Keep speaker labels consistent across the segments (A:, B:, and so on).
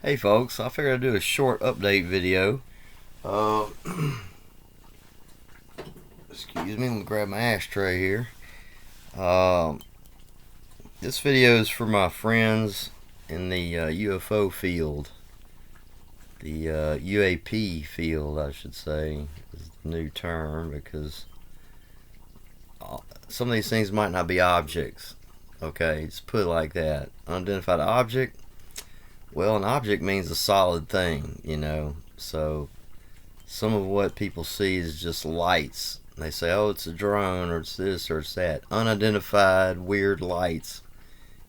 A: Hey folks, I figured I'd do a short update video. Uh, Excuse me, let me grab my ashtray here. This video is for my friends in the UFO field. The UAP field, I should say, is the new term because some of these things might not be objects. Okay, just put it like that. Unidentified object. Well, an object means a solid thing, you know. So some of what people see is just lights. They say, oh, it's a drone, or it's this, or it's that. Unidentified, weird lights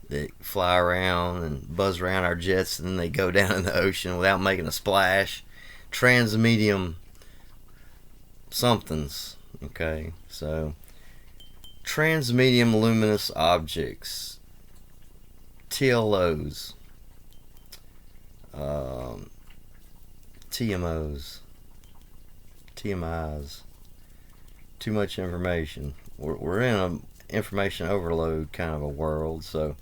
A: that fly around and buzz around our jets, and then they go down in the ocean without making a splash. Transmedium somethings, okay? So, transmedium luminous objects, TLOs, TMOs, TMIs. Too much information. We're in an information overload kind of a world, so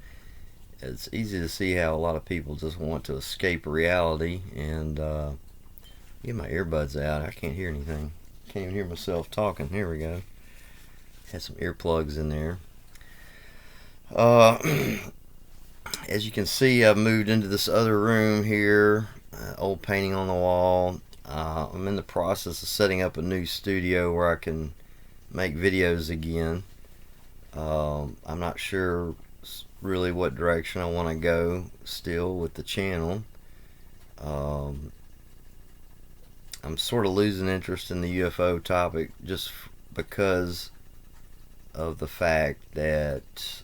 A: it's easy to see how a lot of people just want to escape reality. And get my earbuds out. I can't hear anything. Can't even hear myself talking. Here we go. Had some earplugs in there. As you can see, I've moved into this other room here. Old painting on the wall. I'm in the process of setting up a new studio where I can make videos again. I'm not sure really what direction I want to go still with the channel. I'm sort of losing interest in the UFO topic just because of the fact that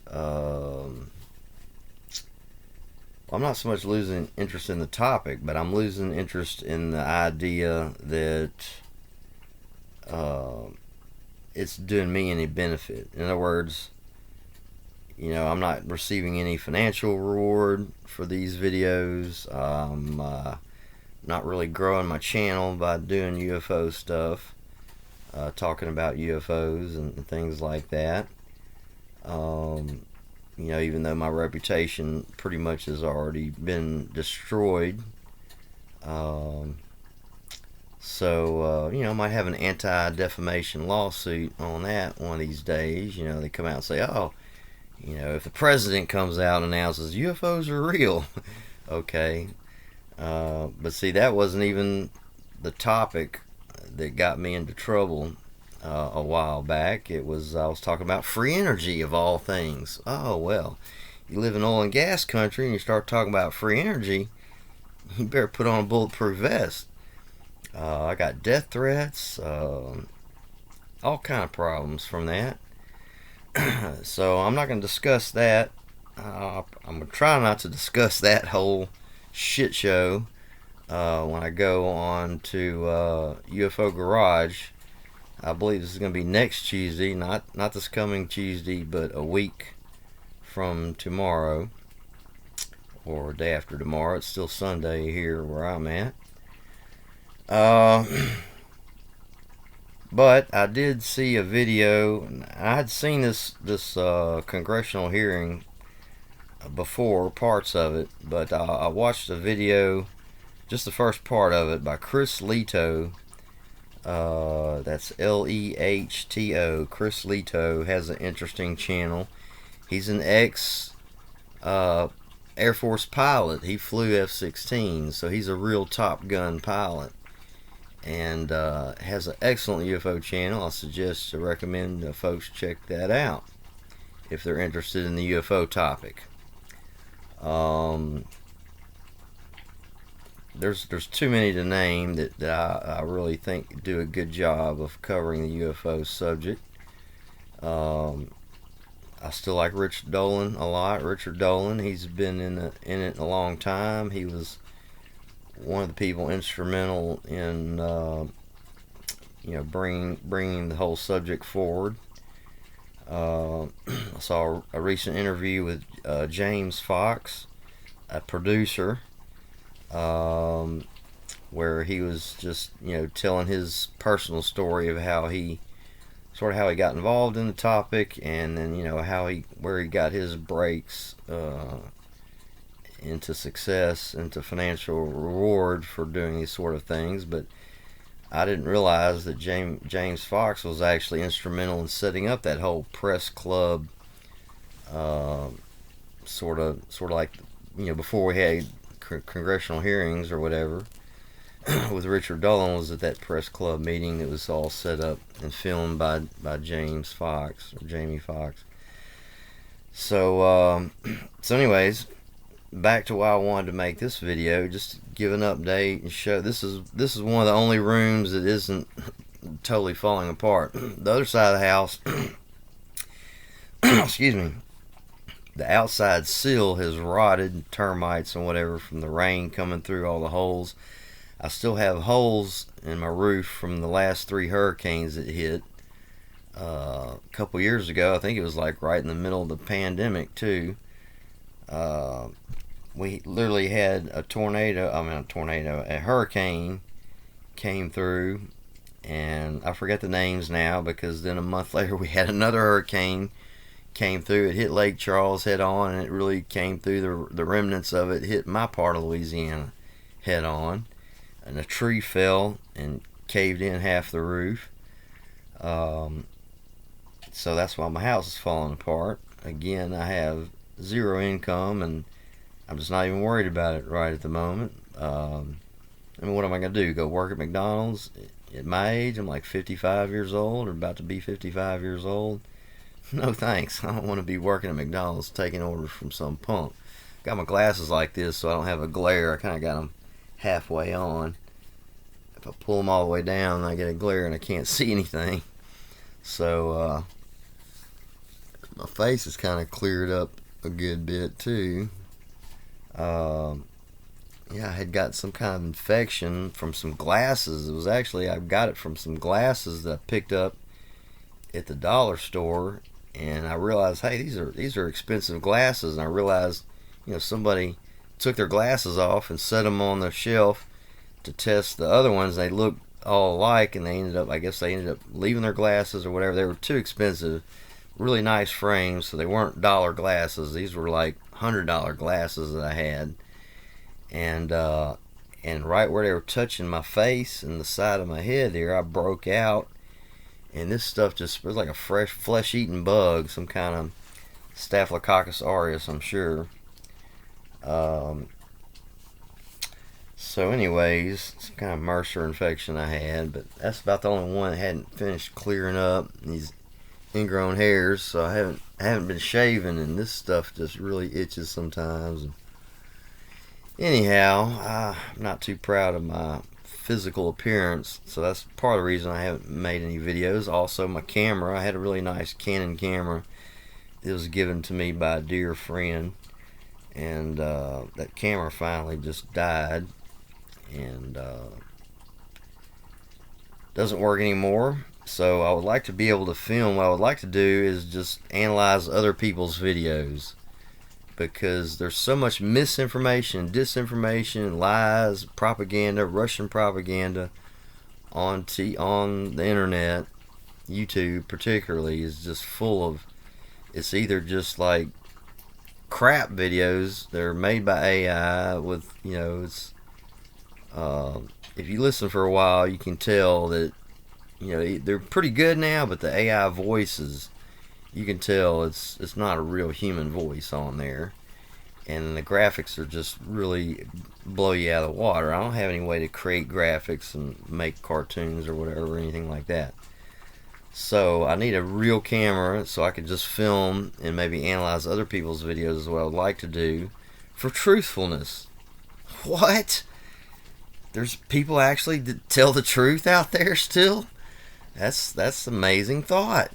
A: I'm not so much losing interest in the topic, but I'm losing interest in the idea that it's doing me any benefit. In other words, you know, I'm not receiving any financial reward for these videos. I'm not really growing my channel by doing UFO stuff, talking about UFOs and things like that. You know, even though my reputation pretty much has already been destroyed. So, you know, I might have an anti-defamation lawsuit on that one of these days. You know, they come out and say, oh, you know, if the president comes out and announces UFOs are real, okay. But see, that wasn't even the topic that got me into trouble a while back. I was talking about free energy of all things. Oh, well, you live in oil and gas country and you start talking about free energy, you better put on a bulletproof vest. I got death threats, all kind of problems from that. So I'm not going to discuss that. I'm going to try not to discuss that whole shit show when I go on to UFO Garage. I believe this is going to be next Tuesday, not this coming Tuesday, but a week from tomorrow, or day after tomorrow. It's still Sunday here where I'm at. But I did see a video, and I had seen this congressional hearing before, parts of it, but I watched a video, just the first part of it, by Chris Lehto. That's Lehto. Chris Lehto has an interesting channel. He's an ex Air Force pilot. He flew F-16, so he's a real Top Gun pilot, and has an excellent UFO channel. I suggest to recommend folks check that out if they're interested in the UFO topic. There's too many to name that I really think do a good job of covering the UFO subject. I still like Richard Dolan a lot. Richard Dolan, he's been in it a long time. He was one of the people instrumental in you know, bringing the whole subject forward. I saw a recent interview with James Fox, a producer, where he was just, you know, telling his personal story of how he got involved in the topic, and then, you know, where he got his breaks into success, into financial reward for doing these sort of things, but I didn't realize that James Fox was actually instrumental in setting up that whole press club, sort of like, before we had congressional hearings or whatever. With Richard Dolan, was at that press club meeting that was all set up and filmed by James Fox, or Jamie Fox. So anyways, back to why I wanted to make this video, just to give an update and show this is one of the only rooms that isn't totally falling apart. The other side of the house, excuse me, the outside sill has rotted, termites and whatever from the rain coming through all the holes. I still have holes in my roof from the last 3 hurricanes that hit a couple years ago. I think it was like right in the middle of the pandemic too. We literally had a hurricane came through, and I forget the names now, because then a month later we had another hurricane came through. It hit Lake Charles head on, and it really came through, the remnants of it hit my part of Louisiana head on, and a tree fell and caved in half the roof. So that's why my house is falling apart. Again, I have 0 income, and I'm just not even worried about it right at the moment. I mean, what am I going to do? Go work at McDonald's? At my age, I'm like 55 years old, or about to be 55 years old. No thanks. I don't want to be working at McDonald's taking orders from some punk. Got my glasses like this so I don't have a glare. I kind of got them halfway on. If I pull them all the way down, I get a glare and I can't see anything. So my face is kind of cleared up a good bit too. Yeah, I had got some kind of infection from some glasses. It was actually, I got it from some glasses that I picked up at the dollar store, and I realized, hey, these are expensive glasses. And I realized, somebody took their glasses off and set them on the shelf to test the other ones. They looked all alike, and they ended up leaving their glasses or whatever. They were too expensive. Really nice frames, so they weren't dollar glasses. These were like $100 glasses that I had, and right where they were touching my face and the side of my head there, I broke out, and this stuff just was like a fresh flesh-eating bug, some kind of Staphylococcus aureus, I'm sure. So anyways, some kind of MRSA infection I had, but that's about the only one that hadn't finished clearing up. These ingrown hairs, so I haven't been shaving, and this stuff just really itches sometimes. Anyhow, I'm not too proud of my physical appearance, so that's part of the reason I haven't made any videos. Also, my camera, I had a really nice Canon camera. It was given to me by a dear friend, and that camera finally just died, and doesn't work anymore. So I would like to be able to film. What I would like to do is just analyze other people's videos, because there's so much misinformation, disinformation, lies, propaganda, Russian propaganda on the internet. YouTube particularly is just full of, it's either just like crap videos that are made by AI with, it's if you listen for a while, you can tell that they're pretty good now, but the AI voices, you can tell it's not a real human voice on there, and the graphics are just really blow you out of the water. I don't have any way to create graphics and make cartoons or whatever, or anything like that. So I need a real camera so I can just film and maybe analyze other people's videos, is what I would like to do, for truthfulness. What? There's people actually that tell the truth out there still? That's amazing thought.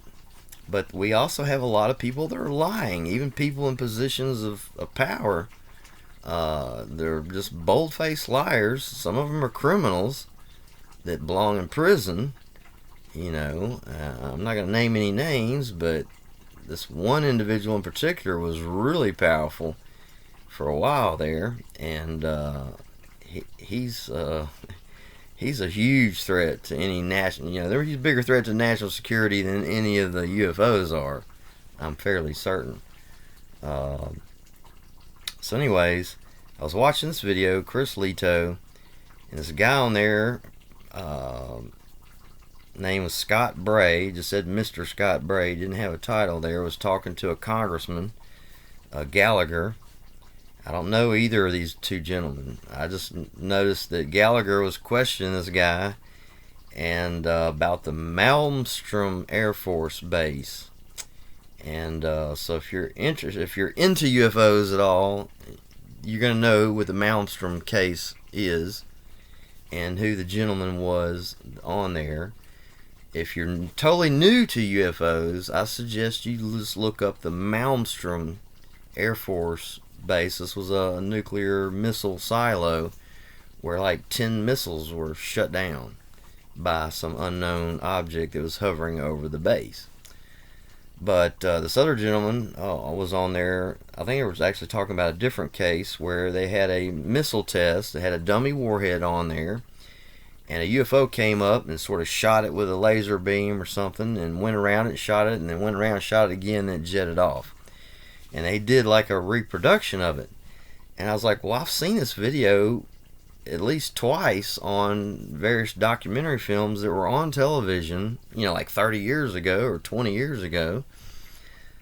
A: But we also have a lot of people that are lying, even people in positions of power. They're just bold-faced liars. Some of them are criminals that belong in prison. I'm not going to name any names, but this one individual in particular was really powerful for a while there, and he's a huge threat to any national, he's a bigger threat to national security than any of the UFOs are. I'm fairly certain. So anyways, I was watching this video, Chris Lehto, and this guy on there, name was Scott Bray, just said Mr. Scott Bray, didn't have a title there, was talking to a congressman, Gallagher. I don't know either of these two gentlemen. I just noticed that Gallagher was questioning this guy and about the Malmstrom Air Force Base. And so if you're into UFOs at all, you're going to know what the Malmstrom case is and who the gentleman was on there. If you're totally new to UFOs, I suggest you just look up the Malmstrom Air Force Base. This was a nuclear missile silo where like 10 missiles were shut down by some unknown object that was hovering over the base. But this other gentleman was on there. I think it was actually talking about a different case where they had a missile test. They had a dummy warhead on there, and a UFO came up and sort of shot it with a laser beam or something, and went around and shot it, and then went around and shot it again, and it jetted off. And they did like a reproduction of it. And I was like, well, I've seen this video at least twice on various documentary films that were on television, like 30 years ago or 20 years ago.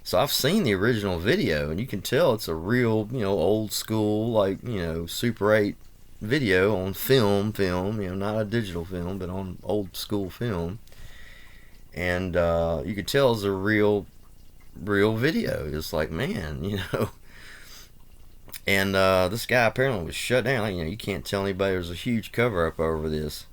A: So I've seen the original video, and you can tell it's a real, old school, like, Super 8 video on film, not a digital film, but on old school film. And you could tell it's a real video. It's like, man, And this guy apparently was shut down. You can't tell anybody. There's a huge cover-up over this.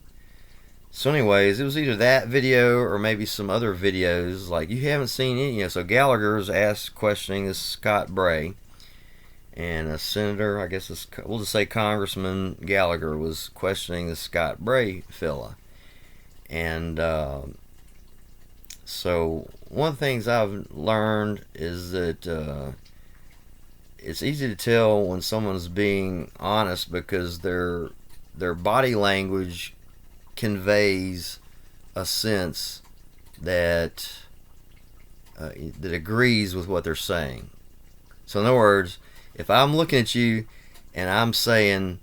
A: So anyways, it was either that video or maybe some other videos. Like, you haven't seen any. So Gallagher was questioning this Scott Bray. And a senator, I guess we'll just say Congressman Gallagher, was questioning the Scott Bray fella. And so one of the things I've learned is that it's easy to tell when someone's being honest because their body language conveys a sense that that agrees with what they're saying. So in other words, if I'm looking at you and I'm saying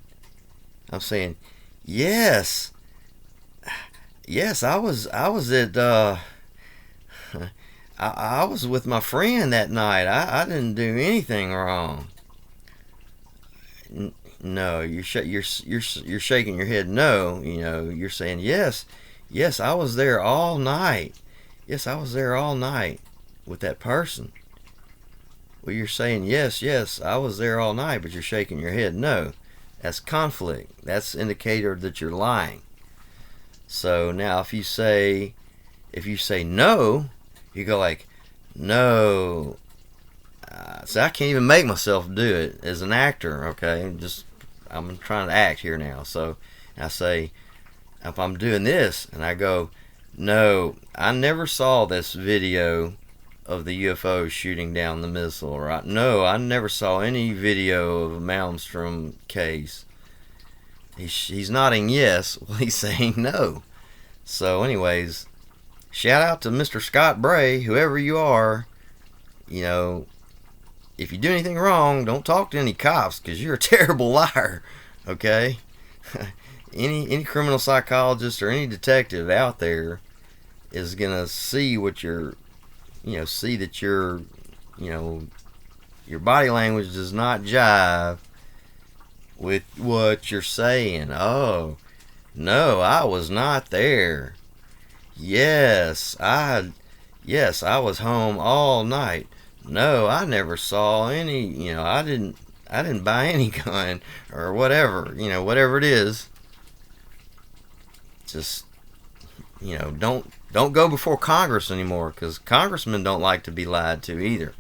A: yes, I was at I was with my friend that night. I didn't do anything wrong. No, you're shaking your head. No, you're saying yes, I was there all night. Yes, I was there all night with that person. Well, you're saying yes, I was there all night, but you're shaking your head. No, that's conflict. That's indicator that you're lying. So now, if you say no, you go like, no. See, I can't even make myself do it as an actor. Okay, I'm trying to act here now. So I say, if I'm doing this, and I go, no, I never saw this video of the UFO shooting down the missile. Or no, I never saw any video of a Malmstrom case. He's nodding yes while he's saying no. So anyways, shout out to Mr. Scott Bray, whoever you are. If you do anything wrong, don't talk to any cops because you're a terrible liar. Okay? Any criminal psychologist or any detective out there is gonna see what see that your body language does not jive with what you're saying. Oh, no, I was not there. Yes, I was home all night. No, I never saw any, I didn't buy any gun or whatever, whatever it is. Just, don't go before Congress anymore, because congressmen don't like to be lied to either.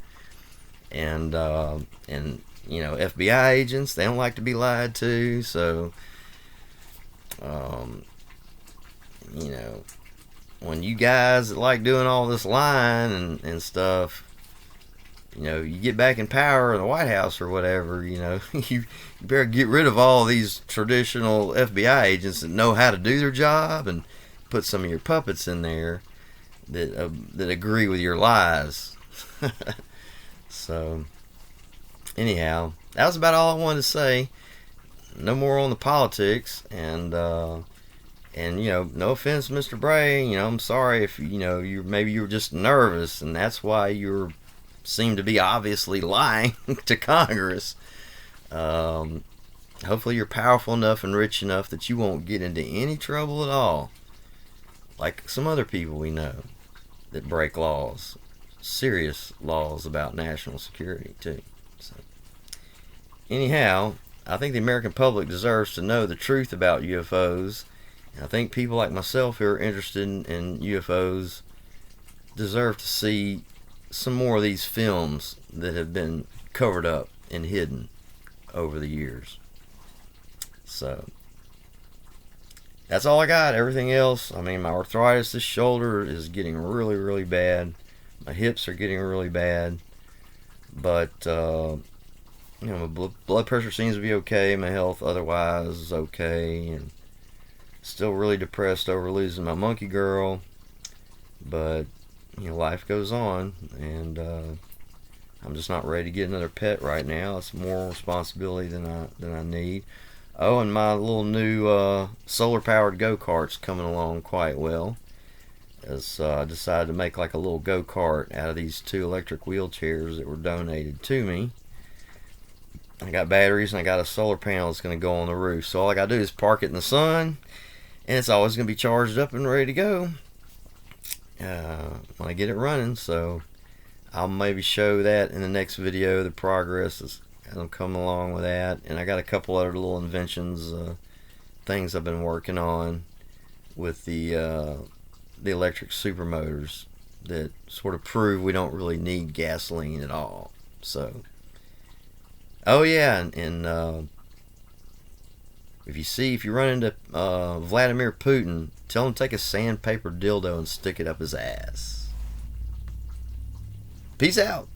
A: And FBI agents, they don't like to be lied to. So, when you guys that like doing all this lying and stuff, you get back in power in the White House or whatever, you better get rid of all these traditional FBI agents that know how to do their job and put some of your puppets in there that agree with your lies. So, anyhow, that was about all I wanted to say. no more on the politics, and you know, no offense, Mr. Bray, you know, I'm sorry if you know you were just nervous, and that's why you seem to be obviously lying to Congress. Hopefully, you're powerful enough and rich enough that you won't get into any trouble at all, like some other people we know that break laws, serious laws about national security too. So, anyhow, I think the American public deserves to know the truth about UFOs. And I think people like myself who are interested in UFOs deserve to see some more of these films that have been covered up and hidden over the years. So that's all I got. Everything else, I mean, my arthritis, this shoulder is getting really, really bad. My hips are getting really bad. But, you know, my blood pressure seems to be okay. My health otherwise is okay. And still really depressed over losing my monkey girl. But, you know, life goes on. And I'm just not ready to get another pet right now. It's more responsibility than I need. Oh, and my little new solar-powered go-kart's coming along quite well. As I decided to make like a little go-kart out of these 2 electric wheelchairs that were donated to me. I got batteries and I got a solar panel that's going to go on the roof. So all I got to do is park it in the sun, and it's always going to be charged up and ready to go when I get it running. So I'll maybe show that in the next video, the progress as I'm coming along with that. And I got a couple other little inventions, things I've been working on with the electric supermotors that sort of prove we don't really need gasoline at all. So, oh yeah, and if you run into Vladimir Putin, tell him to take a sandpaper dildo and stick it up his ass. Peace out.